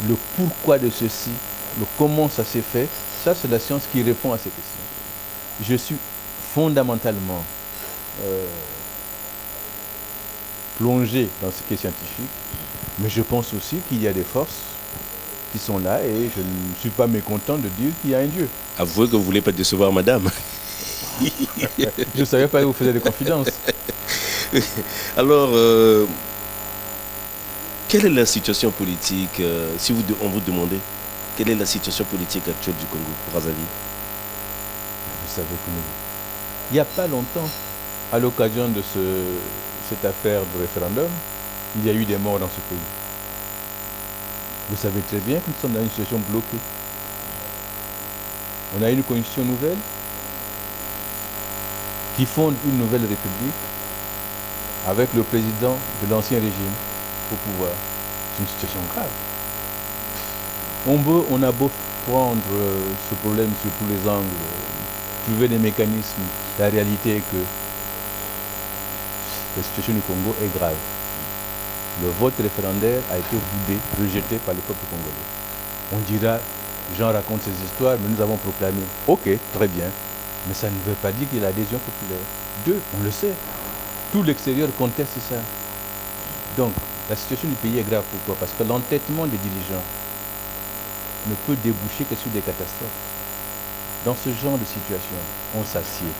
le pourquoi de ceci, le comment ça s'est fait, ça c'est la science qui répond à ces questions. Je suis fondamentalement plongé dans ce qui est scientifique, mais je pense aussi qu'il y a des forces qui sont là et je ne suis pas mécontent de dire qu'il y a un Dieu. Avouez que vous ne voulez pas décevoir madame. Je ne savais pas que vous faisiez des confidences. Alors, quelle est la situation politique, si on vous demandait, quelle est la situation politique actuelle du Congo, Brazzaville? Vous savez que il n'y a pas longtemps, à l'occasion de cette affaire de référendum, il y a eu des morts dans ce pays. Vous savez très bien que nous sommes dans une situation bloquée. On a une constitution nouvelle qui fonde une nouvelle république avec le président de l'ancien régime au pouvoir. C'est une situation grave. On a beau prendre ce problème sur tous les angles, trouver des mécanismes, la réalité est que la situation du Congo est grave. Le vote référendaire a été boudé, rejeté par le peuple congolais. On dira, Jean raconte ces histoires, mais nous avons proclamé. Ok, très bien, mais ça ne veut pas dire qu'il y a l'adhésion populaire. Deux, on le sait, tout l'extérieur conteste ça. Donc, la situation du pays est grave. Pourquoi? Parce que l'entêtement des dirigeants ne peut déboucher que sur des catastrophes. Dans ce genre de situation, on s'assied.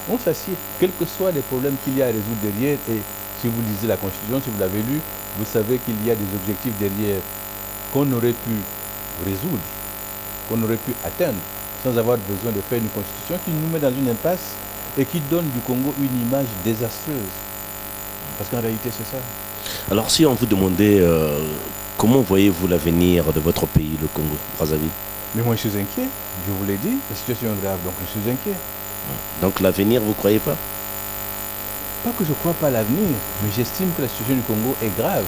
On s'assied, quels que soient les problèmes qu'il y a à résoudre derrière. Et si vous lisez la Constitution, si vous l'avez lu, vous savez qu'il y a des objectifs derrière qu'on aurait pu résoudre, qu'on aurait pu atteindre, sans avoir besoin de faire une Constitution qui nous met dans une impasse et qui donne du Congo une image désastreuse. Parce qu'en réalité, c'est ça. Alors, si on vous demandait comment voyez-vous l'avenir de votre pays, le Congo, Brazzaville? Mais moi, je suis inquiet. Je vous l'ai dit, la situation est grave, donc je suis inquiet. Donc, l'avenir, vous ne croyez pas? Pas que je ne crois pas à l'avenir, mais j'estime que la situation du Congo est grave.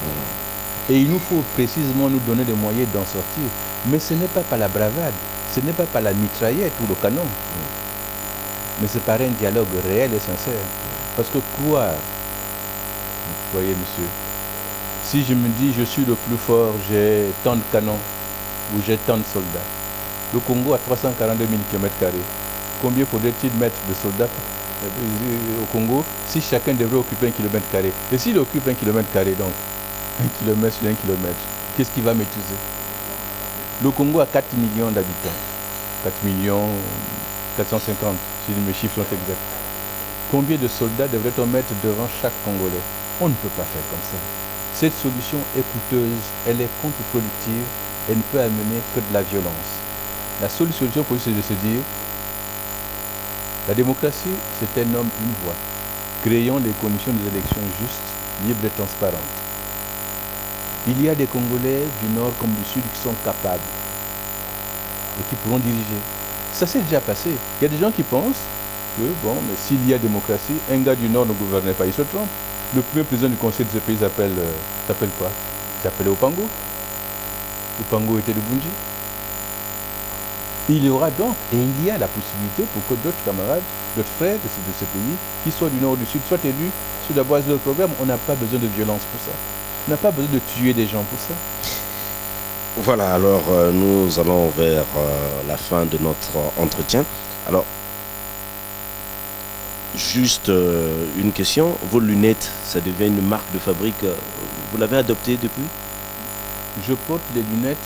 Et il nous faut précisément nous donner des moyens d'en sortir. Mais ce n'est pas par la bravade, ce n'est pas par la mitraillette ou le canon. Mais c'est par un dialogue réel et sincère. Parce que croire, vous voyez monsieur, si je me dis je suis le plus fort, j'ai tant de canons ou j'ai tant de soldats. Le Congo a 342 000 km². Combien faudrait-il mettre de soldats au Congo si chacun devrait occuper 1 km²? Et s'il occupe 1 km², donc 1 km sur 1 km, qu'est-ce qu'il va maîtriser? Le Congo a 4 millions d'habitants. 4 millions 450, si mes chiffres sont exacts. Combien de soldats devrait-on mettre devant chaque Congolais? On ne peut pas faire comme ça. Cette solution est coûteuse, elle est contre-productive, elle ne peut amener que de la violence. La seule solution pour c'est de se dire, la démocratie, c'est un homme, une voix. Créons les conditions des élections justes, libres et transparentes. Il y a des Congolais du Nord comme du Sud qui sont capables et qui pourront diriger. Ça s'est déjà passé. Il y a des gens qui pensent que, bon, mais s'il y a démocratie, un gars du Nord ne gouvernerait pas, il se trompe. Le premier président du conseil de ce pays s'appelle quoi? Il s'appelait Opango. Opango était de Bunji. Il y aura donc, et il y a la possibilité pour que d'autres camarades, d'autres frères de ce pays, qui soient du Nord ou du Sud, soient élus sur la base de leur programme. On n'a pas besoin de violence pour ça. On n'a pas besoin de tuer des gens pour ça. Voilà, alors nous allons vers la fin de notre entretien. Alors, juste une question. Vos lunettes, ça devient une marque de fabrique. Vous l'avez adoptée depuis? Je porte les lunettes.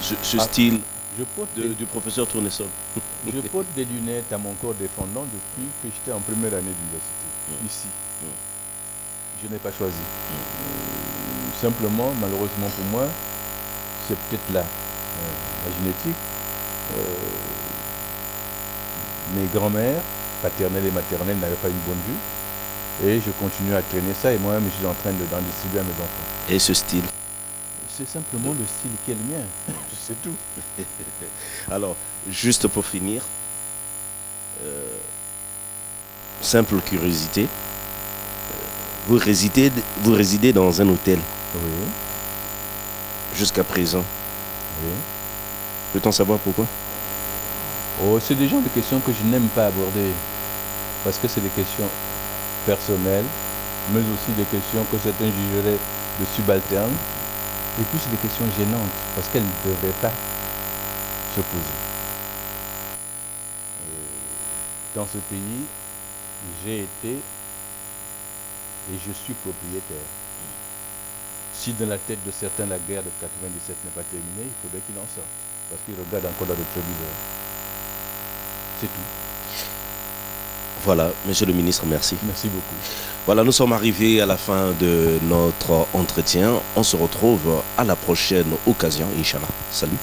Ce style je porte du professeur Tournesol. Je porte des lunettes à mon corps défendant depuis que j'étais en première année d'université, ici. Je n'ai pas choisi. simplement, malheureusement pour moi, c'est peut-être là, la génétique. Mes grands-mères, paternelles et maternelles, n'avaient pas une bonne vue. Et je continue à traîner ça et moi-même je suis en train d'en distribuer à mes enfants. Et ce style? C'est simplement le style qui est le mien, c'est tout. Alors, juste pour finir, simple curiosité, vous résidez dans un hôtel? Oui. Jusqu'à présent? Oui. Peut-on savoir pourquoi? Oh, c'est des genres de questions que je n'aime pas aborder, parce que c'est des questions personnelles, mais aussi des questions que certains jugeraient de subalternes, et puis c'est des questions gênantes, parce qu'elles ne devraient pas se poser. Dans ce pays, j'ai été et je suis propriétaire. Si dans la tête de certains la guerre de 97 n'est pas terminée, il faudrait qu'il en sorte, parce qu'il regarde encore dans le rétroviseur. C'est tout. Voilà, monsieur le ministre, merci. Merci beaucoup. Voilà, nous sommes arrivés à la fin de notre entretien. On se retrouve à la prochaine occasion, Inch'Allah. Salut.